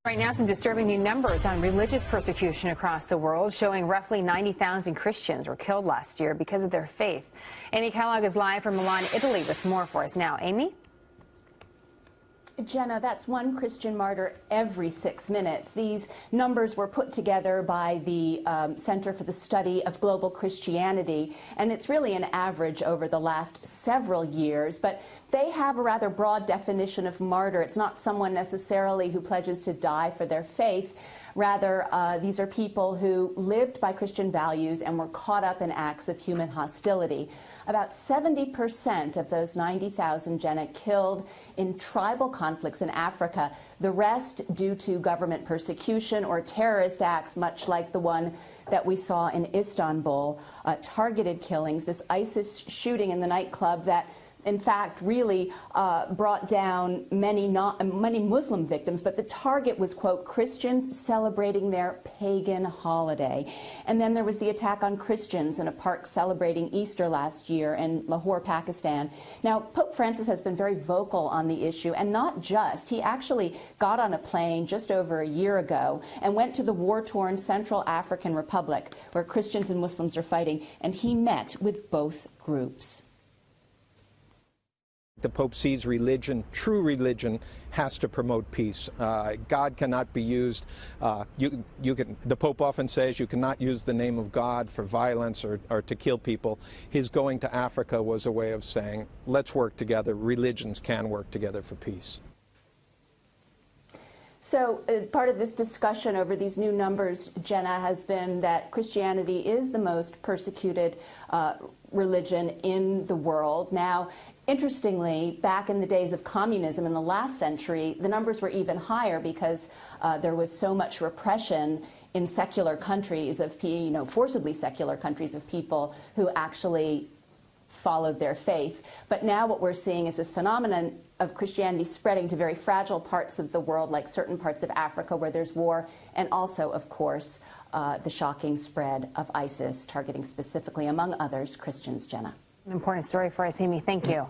Right now, some disturbing new numbers on religious persecution across the world, showing roughly 90,000 Christians were killed last year because of their faith. Amy Kellogg is live from Milan, Italy with more for us now. Amy? Jenna, that's one Christian martyr every 6 minutes. These numbers were put together by the Center for the Study of Global Christianity, and it's really an average over the last several years. But they have a rather broad definition of martyr. It's not someone necessarily who pledges to die for their faith. Rather, these are people who lived by Christian values and were caught up in acts of human hostility. About 70% of those 90,000, Jenna, killed in tribal conflicts in Africa. The rest due to government persecution or terrorist acts, much like the one that we saw in Istanbul, targeted killings, this ISIS shooting in the nightclub that in fact really brought down many Muslim victims, but the target was, quote, Christians celebrating their pagan holiday. And then there was the attack on Christians in a park celebrating Easter last year in Lahore, Pakistan. Now, Pope Francis has been very vocal on the issue, and not just. He actually got on a plane just over a year ago and went to the war-torn Central African Republic, where Christians and Muslims are fighting, and he met with both groups. The Pope sees religion, true religion, has to promote peace. God cannot be used. The Pope often says you cannot use the name of God for violence or to kill people. His going to Africa was a way of saying, let's work together. Religions can work together for peace. So part of this discussion over these new numbers, Jenna, has been that Christianity is the most persecuted religion in the world. Now, interestingly, back in the days of communism in the last century, the numbers were even higher because there was so much repression in secular countries of, forcibly secular countries of people who actually followed their faith. But now what we're seeing is this phenomenon of Christianity spreading to very fragile parts of the world, like certain parts of Africa where there's war, and also, of course, the shocking spread of ISIS, targeting specifically, among others, Christians. Jenna. An important story for us, Amy. Thank you.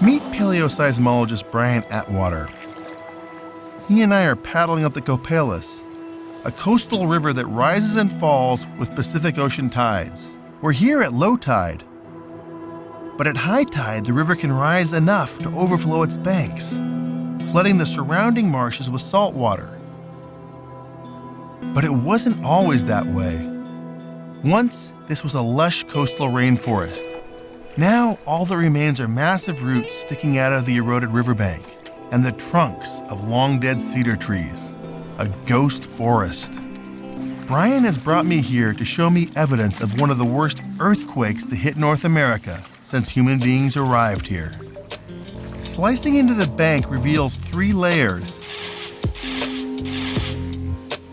Meet paleoseismologist Brian Atwater. He and I are paddling up the Copalis, a coastal river that rises and falls with Pacific Ocean tides. We're here at low tide, but at high tide, the river can rise enough to overflow its banks, flooding the surrounding marshes with salt water. But it wasn't always that way. Once, this was a lush coastal rainforest. Now, all that remains are massive roots sticking out of the eroded riverbank and the trunks of long-dead cedar trees. A ghost forest. Brian has brought me here to show me evidence of one of the worst earthquakes to hit North America since human beings arrived here. Slicing into the bank reveals 3 layers.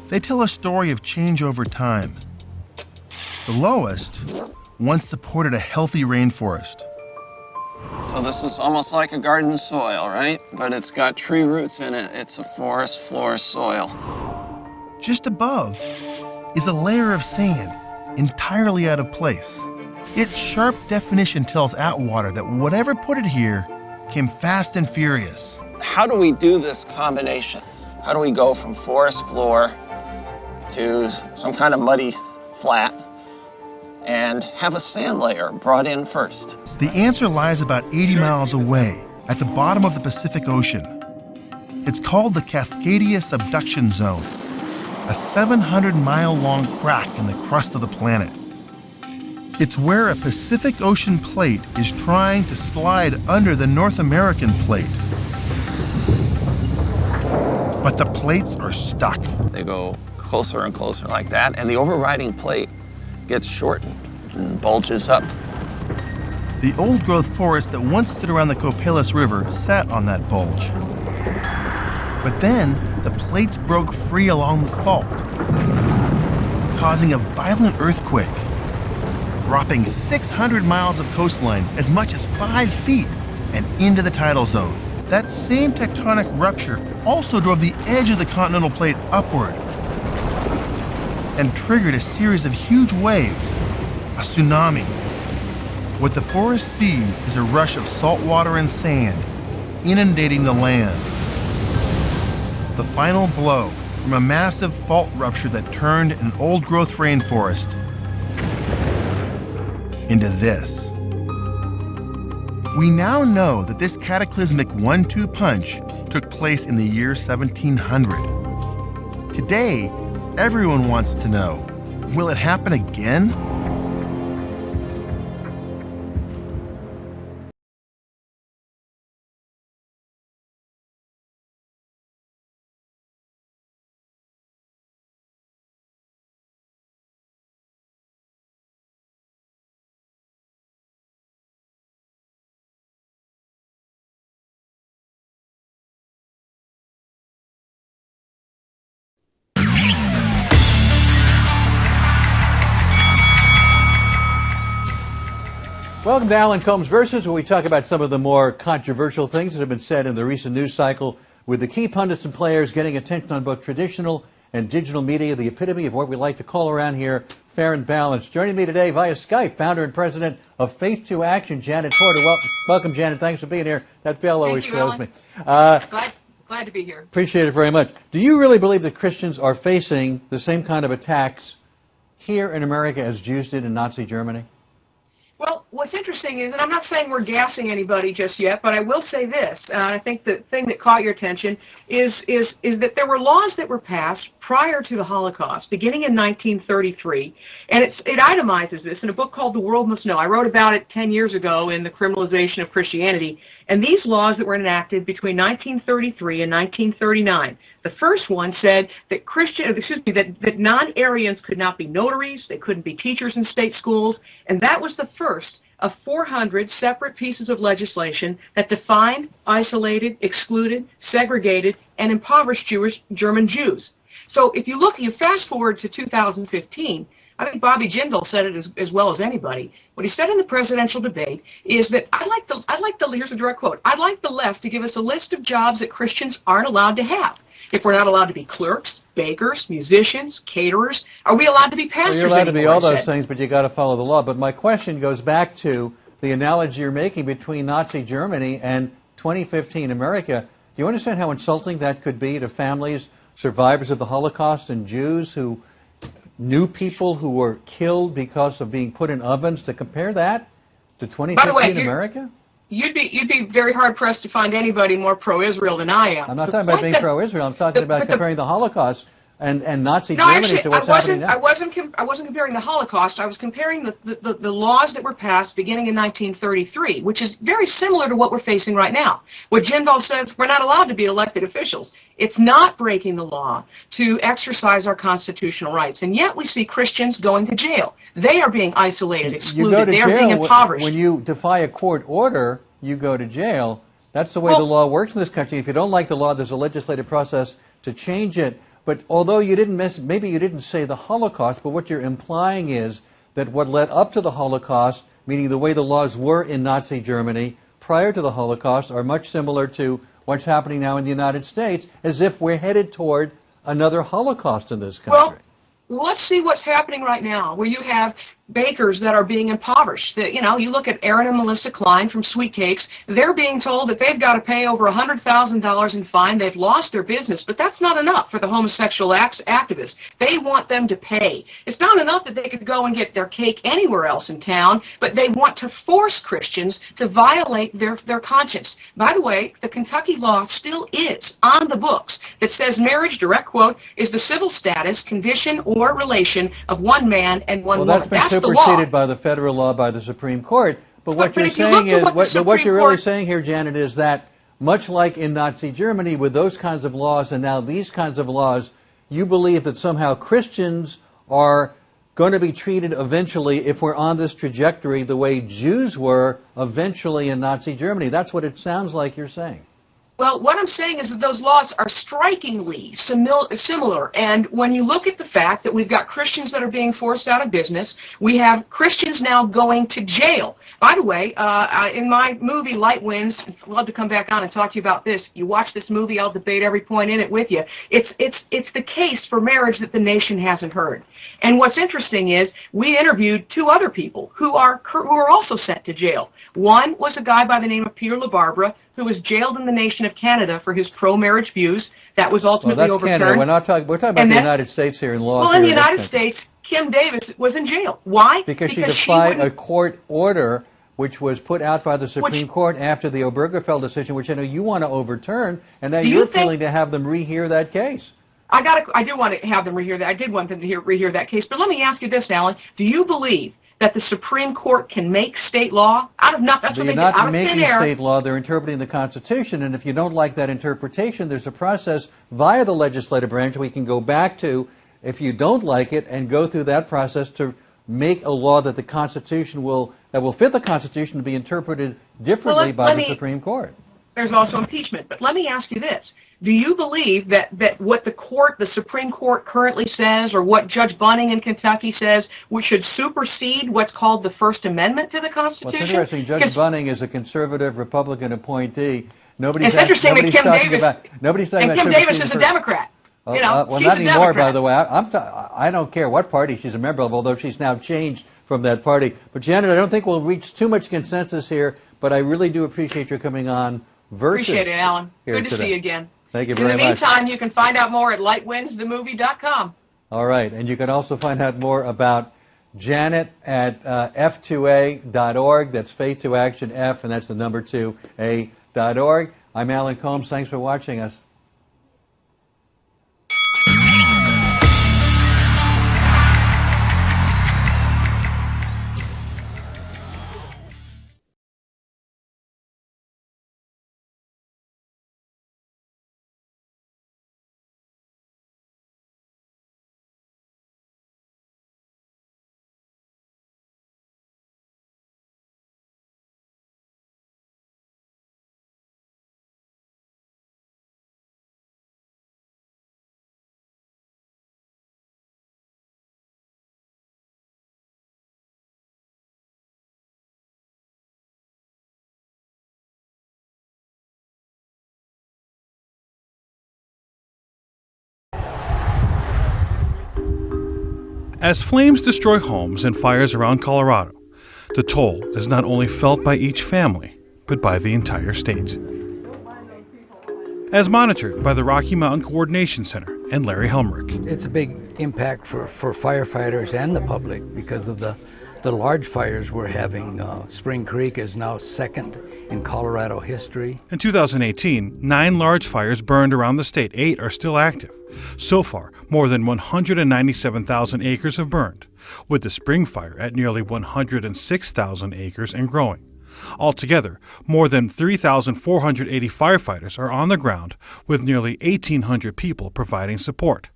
They tell a story of change over time. The lowest once supported a healthy rainforest. So this is almost like a garden soil, right? But it's got tree roots in it. It's a forest floor soil. Just above is a layer of sand, entirely out of place. Its sharp definition tells Atwater that whatever put it here came fast and furious. How do we do this combination? How do we go from forest floor to some kind of muddy flat and have a sand layer brought in first? The answer lies about 80 miles away, at the bottom of the Pacific Ocean. It's called the Cascadia Subduction Zone, a 700-mile-long crack in the crust of the planet. It's where a Pacific Ocean plate is trying to slide under the North American plate. But the plates are stuck. They go closer and closer like that, and the overriding plate gets shortened and bulges up. The old-growth forest that once stood around the Copalis River sat on that bulge. But then, the plates broke free along the fault, causing a violent earthquake, dropping 600 miles of coastline as much as 5 feet and into the tidal zone. That same tectonic rupture also drove the edge of the continental plate upward and triggered a series of huge waves, a tsunami. What the forest sees is a rush of salt water and sand inundating the land. The final blow from a massive fault rupture that turned an old-growth rainforest into this. We now know that this cataclysmic 1-2 punch took place in the year 1700. Today, everyone wants to know, will it happen again? Welcome to Alan Combs Versus, where we talk about some of the more controversial things that have been said in the recent news cycle, with the key pundits and players getting attention on both traditional and digital media, the epitome of what we like to call around here fair and balanced. Joining me today via Skype, founder and president of Faith to Action, Janet Porter. Welcome, Janet. Thanks for being here. That bell always throws me. Glad to be here. Appreciate it very much. Do you really believe that Christians are facing the same kind of attacks here in America as Jews did in Nazi Germany? Well, what's interesting is, and I'm not saying we're gassing anybody just yet, but I will say this, and I think the thing that caught your attention is that there were laws that were passed prior to the Holocaust, beginning in 1933, and it itemizes this in a book called The World Must Know. I wrote about it 10 years ago in The Criminalization of Christianity, and these laws that were enacted between 1933 and 1939, the first one said that that non-Aryans could not be notaries, they couldn't be teachers in state schools, and that was the first of 400 separate pieces of legislation that defined, isolated, excluded, segregated, and impoverished German Jews. So if you fast forward to 2015, I think Bobby Jindal said it as well as anybody. What he said in the presidential debate is that here's a direct quote, I'd like the left to give us a list of jobs that Christians aren't allowed to have. If we're not allowed to be clerks, bakers, musicians, caterers, are we allowed to be pastors? Well, you're allowed to be all those things, but you got to follow the law. But my question goes back to the analogy you're making between Nazi Germany and 2015 America. Do you understand how insulting that could be to families, survivors of the Holocaust, and Jews who knew people who were killed because of being put in ovens? To compare that to 2015 America? You'd be very hard-pressed to find anybody more pro-Israel than I am. I'm not talking about being pro-Israel. I'm talking about comparing the Holocaust and Nazi No, Germany actually, to what's happening now. I wasn't comparing the Holocaust. I was comparing the laws that were passed beginning in 1933, which is very similar to what we're facing right now. What Jindal says, we're not allowed to be elected officials. It's not breaking the law to exercise our constitutional rights, and yet we see Christians going to jail. They are being isolated, excluded. You go to They are being jail impoverished. when you defy a court order. You go to jail. That's the way the law works in this country. If you don't like the law, there's a legislative process to change it. But although you didn't maybe you didn't say the Holocaust, but what you're implying is that what led up to the Holocaust, meaning the way the laws were in Nazi Germany prior to the Holocaust, are much similar to what's happening now in the United States, as if we're headed toward another Holocaust in this country. Well, let's see what's happening right now, where you have bakers that are being impoverished. You know, you look at Aaron and Melissa Klein from Sweet Cakes. They're being told that they've got to pay over $100,000 in fine. They've lost their business, but that's not enough for the homosexual activists. They want them to pay. It's not enough that they could go and get their cake anywhere else in town, but they want to force Christians to violate their conscience. By the way, the Kentucky law still is on the books that says marriage, direct quote, is the civil status, condition, or relation of one man and one woman. That's been superseded by the federal law, by the Supreme Court. But what you're saying is, what you're really saying here, Janet, is that much like in Nazi Germany with those kinds of laws and now these kinds of laws, you believe that somehow Christians are going to be treated eventually, if we're on this trajectory, the way Jews were eventually in Nazi Germany. That's what it sounds like you're saying. Well, what I'm saying is that those laws are strikingly similar, and when you look at the fact that we've got Christians that are being forced out of business, we have Christians now going to jail. By the way, in my movie Light Winds, I'd love to come back on and talk to you about this. You watch this movie, I'll debate every point in it with you. It's the case for marriage that the nation hasn't heard. And what's interesting is we interviewed two other people who are also sent to jail. One was a guy by the name of Peter LaBarbera, who was jailed in the nation of Canada for his pro-marriage views. That was ultimately that's overturned. Canada. We're talking about the United States here in laws. Well, in the United States, Kim Davis was in jail. Why? Because she defied a court order which was put out by the Supreme Court after the Obergefell decision, which I know you want to overturn, and now you're appealing to have them rehear that case. I do want to have them rehear that. I did want them to rehear that case. But let me ask you this, Alan. Do you believe that the Supreme Court can make state law out of nothing? They're not making state law. They're interpreting the Constitution. And if you don't like that interpretation, there's a process via the legislative branch we can go back to if you don't like it and go through that process to make a law that the Constitution that will fit the Constitution to be interpreted differently by the Supreme Court. There's also impeachment. But let me ask you this. Do you believe that what the Supreme Court currently says, or what Judge Bunning in Kentucky says, we should supersede what's called the First Amendment to the Constitution? Well, it's interesting. Judge Bunning is a conservative Republican appointee. Nobody's talking about Kim Davis is a Democrat. Well, not anymore, by the way. I don't care what party she's a member of, although she's now changed from that party. But, Janet, I don't think we'll reach too much consensus here, but I really do appreciate your coming on Versus. Appreciate it, Alan. Good to see you again. Thank you very much. In the meantime, you can find out more at lightwindsthemovie.com. All right, and you can also find out more about Janet at f2a.org. That's Faith to Action F, and that's the number 2a.org. I'm Alan Combs. Thanks for watching us. As flames destroy homes and fires around Colorado, the toll is not only felt by each family, but by the entire state. As monitored by the Rocky Mountain Coordination Center and Larry Helmrich. It's a big impact for firefighters and the public because of the the large fires we're having. Spring Creek is now second in Colorado history. In 2018, 9 large fires burned around the state. 8 are still active. So far, more than 197,000 acres have burned, with the Spring Fire at nearly 106,000 acres and growing. Altogether, more than 3,480 firefighters are on the ground, with nearly 1,800 people providing support,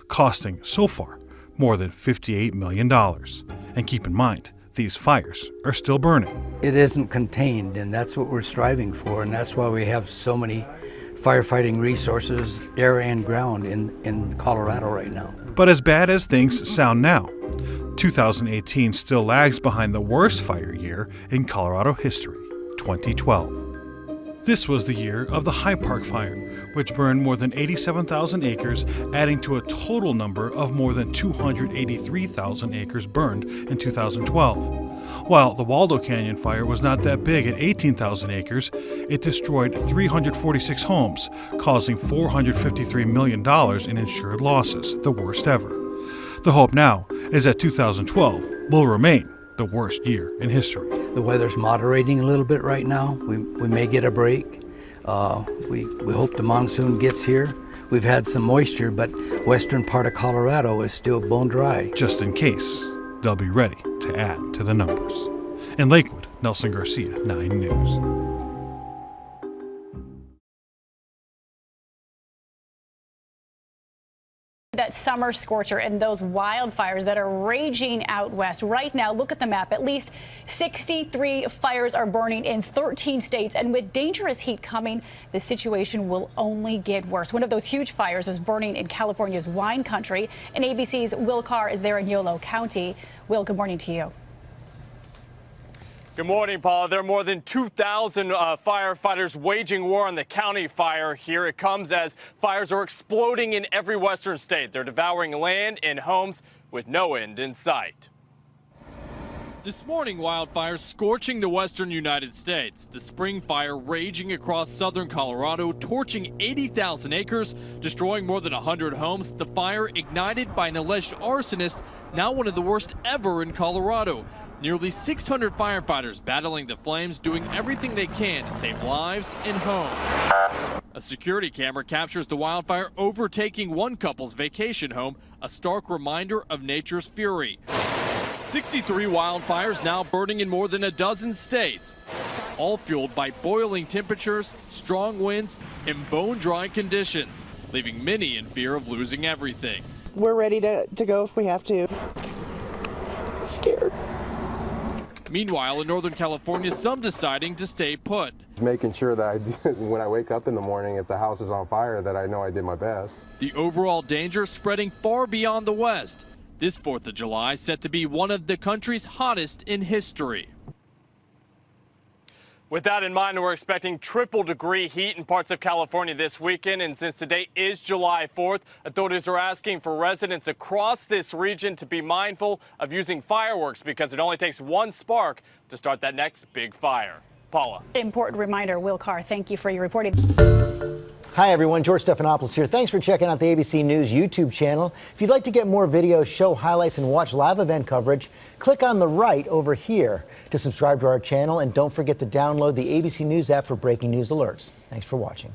costing, so far, more than $58 million. And keep in mind, these fires are still burning. It isn't contained, and that's what we're striving for, and that's why we have so many firefighting resources, air and ground, in Colorado right now. But as bad as things sound now, 2018 still lags behind the worst fire year in Colorado history, 2012. This was the year of the High Park Fire, which burned more than 87,000 acres, adding to a total number of more than 283,000 acres burned in 2012. While the Waldo Canyon Fire was not that big at 18,000 acres, it destroyed 346 homes, causing $453 million in insured losses, the worst ever. The hope now is that 2012 will remain the worst year in history. The weather's moderating a little bit right now. We may get a break. We hope the monsoon gets here. We've had some moisture, but western part of Colorado is still bone dry. Just in case, they'll be ready to add to the numbers. In Lakewood, Nelson Garcia, 9 News. That summer scorcher and those wildfires that are raging out west right now. Look at the map. At least 63 fires are burning in 13 states. And with dangerous heat coming, the situation will only get worse. One of those huge fires is burning in California's wine country. And ABC's Will Carr is there in Yolo County. Will, good morning to you. Good morning, Paula. There are more than 2,000 firefighters waging war on the county fire here. It comes as fires are exploding in every western state. They're devouring land and homes with no end in sight. This morning, wildfires scorching the western United States. The Spring Fire raging across southern Colorado, torching 80,000 acres, destroying more than 100 homes. The fire ignited by an alleged arsonist, now one of the worst ever in Colorado. Nearly 600 firefighters battling the flames, doing everything they can to save lives and homes. A security camera captures the wildfire overtaking one couple's vacation home, a stark reminder of nature's fury. 63 wildfires now burning in more than a dozen states, all fueled by boiling temperatures, strong winds, and bone-dry conditions, leaving many in fear of losing everything. We're ready to go if we have to. I'm scared. Meanwhile, in Northern California, some deciding to stay put. Making sure that when I wake up in the morning, if the house is on fire, that I know I did my best. The overall danger spreading far beyond the West. This 4th of July set to be one of the country's hottest in history. With that in mind, we're expecting triple-degree heat in parts of California this weekend. And since today is July 4th, authorities are asking for residents across this region to be mindful of using fireworks because it only takes one spark to start that next big fire. Paula. Important reminder, Will Carr, thank you for your reporting. Hi, everyone. George Stephanopoulos here. Thanks for checking out the ABC News YouTube channel. If you'd like to get more videos, show highlights, and watch live event coverage, click on the right over here to subscribe to our channel. And don't forget to download the ABC News app for breaking news alerts. Thanks for watching.